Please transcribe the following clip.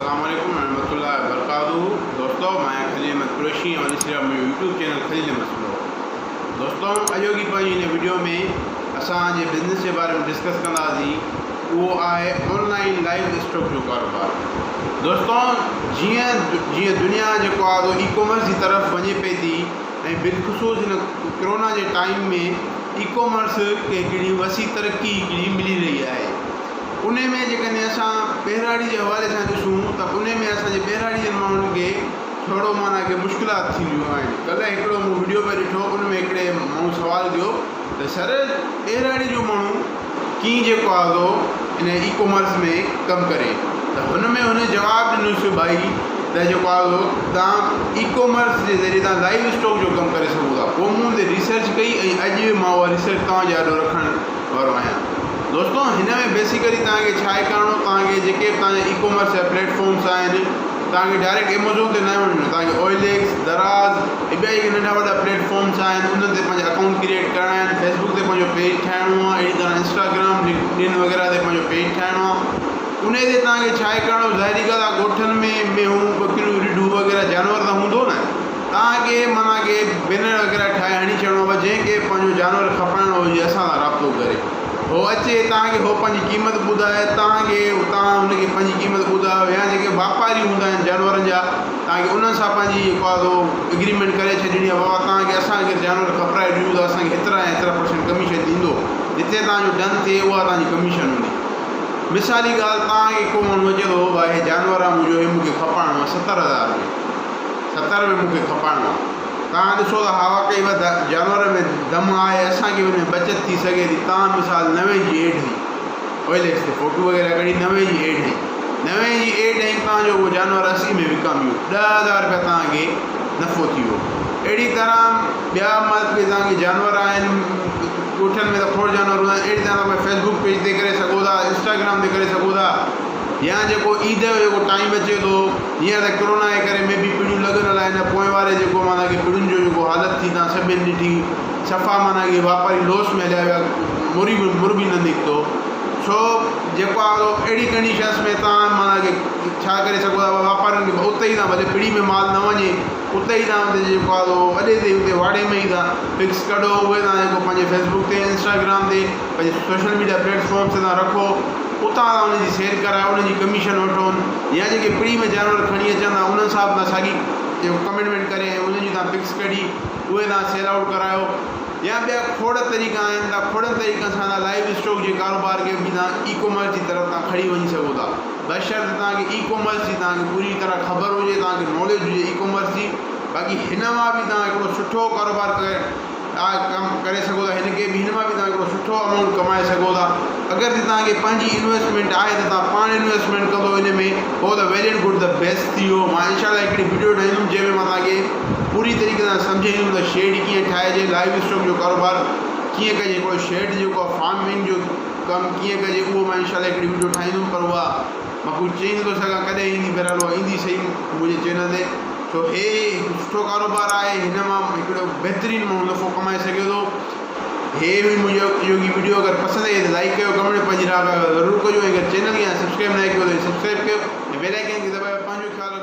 अस्सलामुअलैकुम रहमतुल्लाहि व बरकातुहू। दोस्तों, मैं खलील अहमद कुरैशी और इसलिए मेरे यूट्यूब चैनल खलील अहमद सुनो। दोस्तों, अॼु की पंहिंजी हिन वीडियो में असां जे बिज़नेस के बारे में डिस्कस कंदासीं। वो आहे ऑनलाइन लाइव स्टॉक जो कारोबार। दोस्तों, जीअं दुनिया जेको आहे ई कॉमर्स की तरफ वञे पई थी ऐं बिलख़ुसूस हिन कोरोना के टाइम में ई कॉमर्स खे हिकिड़ी वसी तरक्की हिकिड़ी मिली रही है। उन में जेकॾहिं असां पहिराड़ी के हवाले से ॾिसूं त उन में असांजे पहिराड़ी जे माण्हुनि खे थोरो माना के मुश्किलात थींदियूं आहिनि। कल्ह हिकिड़ो मूं वीडियो पे ॾिठो, उन में हिकिड़े माण्हू सवाल कयो त सर पहिराड़ी जो माण्हू कीअं जेको आहे इन ई कॉमर्स में कमु करे, त हुन में हुन जवाबु ॾिनोसि भाई त जेको आहे तव्हां ई कॉमर्स जे ज़रिए तव्हां लाइव स्टॉक जो कमु करे सघो था। पोइ मूं ते रिसर्च कई ऐं अॼु मां उहा रिसर्च तव्हांजे आॾो रखण वारो आहियां। दोस्तों, हिन में बेसिकली तव्हांखे छा आहे करिणो, तव्हांखे जेके तव्हांजे ई कॉमर्स जा प्लेटफॉर्म्स आहिनि, तव्हांखे डायरेक्ट एमेज़ॉन ते न वञिणो, तव्हांखे OLX, दराज़ ऐं ॿिया जेके नंढा वॾा प्लेटफॉर्म्स आहिनि उन्हनि ते पंहिंजा अकाउंट क्रिएट करणा आहिनि। फेसबुक ते पंहिंजो पेज ठाहिणो आहे, अहिड़ी तरह इंस्टाग्राम, लिंक्डइन वग़ैरह ते पंहिंजो पेज ठाहिणो आहे। उन ते तव्हांखे छा आहे करिणो, ज़ाहिरी ॻाल्हि आहे ॻोठनि में मेहूं बकरियूं रिढूं वग़ैरह जानवर त हूंदो न, तव्हांखे माना के बैनर वग़ैरह ठाहे हणी छॾिणो आहे। जंहिंखे पंहिंजो जानवर खपाइणो हुजे असां सां राब्तो करे हो अचे, तव्हांखे हो पंहिंजी क़ीमत ॿुधाए, तव्हां हुनखे पंहिंजी क़ीमत ॿुधायो, या जेके वापारी हूंदा आहिनि जानवरनि जा तव्हांखे उन्हनि सां पंहिंजी जेको आहे एग्रीमेंट करे छॾिणी आहे। बाबा तव्हांखे असांखे जानवर खपराए ॾियूं त असांखे हेतिरा % कमीशन ॾींदो, जिते तव्हांजो डन थिए उहा तव्हांजी कमीशन हूंदी। मिसाली ॻाल्हि, तव्हांखे को माण्हू अचे थो भाई जानवर आहे मुंहिंजो, हे मूंखे खपाइणो आहे 70,000 में, 70 में मूंखे खपाइणो आहे। तव्हां ॾिसो त हा वाकई जानवर में दम आहे, असांखे हुन में बचत थी सघे थी। तव्हां मिसाल 90 जी एड हुई, OLX ते फोटो वग़ैरह कढी 90 जी एड हुई, 90 जी एड ऐं तव्हांजो उहो जानवर 80 में विकामियो, 10,000 रुपया तव्हांखे नफ़ो थी वियो। अहिड़ी तरह ॿिया बि तव्हांखे जानवर आहिनि, ॻोठनि में त खोड़ जानवर हूंदा आहिनि। अहिड़ी तरह तव्हां फेसबुक पेज ते करे सघो था, इंस्टाग्राम ते करे सघो था, या जेको ईद जो जेको टाइम अचे थो, हींअर त कोरोना जे करे में बि पिड़ियूं लॻल आहिनि। पोएं वारे जेको माना कि पिड़ियुनि जो जेको हालत थी तव्हां सभिनी ॾिठी, सफ़ा माना कि वापारी लॉस में हलिया विया, मुर बि न निकितो। छो जेको आहे अहिड़ी कंडीशन्स में तव्हां माना कि छा करे सघो था, वापारियुनि खे उते ई तव्हां भले पिड़ी में माल न वञे, उते ई तव्हां जेको आहे वॾे ते उते वाड़े में ई तव्हां फिक्स कढो, उहे तव्हां जेको पंहिंजे फेसबुक ते, इंस्टाग्राम ते, पंहिंजे सोशल मीडिया प्लेटफॉर्म ते तव्हां रखो, उतां उनजी सेल करायो, उनजी कमीशन वठो। या जेके पिड़ी में जानवर खणी अचनि था उन्हनि सां तव्हां साॻी जेको कमिटमेंट करे ऐं उन्हनि जी तव्हां फिक्स कढी उहे तव्हां सेल आउट करायो। या ॿिया खोड़ तरीक़ा आहिनि, तव्हां खोड़नि तरीक़नि सां तव्हां लाइव स्टॉक जे कारोबार खे बि तव्हां ई कॉमर्स जी तरफ़ तव्हां खणी वञी सघो था। बशर्ते तव्हांखे ई कॉमर्स जी तव्हांखे पूरी तरह ख़बर हुजे, तव्हांखे नॉलेज हुजे ई कॉमर्स जी। बाक़ी हिन मां बि तव्हां हिकिड़ो सुठो कारोबार कमु करे सघो था। हिन मां बि तव्हां हिकिड़ो सुठो अमाउंट कमाए सघो था। अगरि तव्हांखे पंहिंजी इन्वेस्टमेंट आहे त तव्हां पाण इन्वेस्टमेंट कंदो इन में, पोइ त वेल एंड गुड, द बेस्ट थी वियो। मां इंशाल्लाह हिकिड़ी वीडियो ठाहींदुमि जंहिंमें मां तव्हांखे पूरी तरीक़े सां सम्झाईंदुमि त शेड कीअं ठाहिजे, लाइव स्टॉक जो कारोबार कीअं कजे, हिकिड़ो शेड जेको आहे फार्मिंग जो कमु कीअं कजे, उहो मां इंशाल्लाह हिकिड़ी वीडियो ठाहींदुमि। पर उहा मां कुझु चई नथो सघां कॾहिं ईंदी, बहरहाल उहा ईंदी सही मुंहिंजे चैनल ते। छो हे हिकु सुठो कारोबार आहे, हिन मां हिकिड़ो बहितरीनु माण्हू नफ़ो कमाए सघे थो। हे बि मुंहिंजो इहो वीडियो अगरि पसंदि आई त लाइक कयो, कमेंट पंहिंजी राय ज़रूरु कजो। ऐं अगरि चैनल खे सब्सक्राइब न कयो त सब्सक्राइब कयो ऐं बेल आइकन खे दॿायो। पंहिंजो ख़्यालु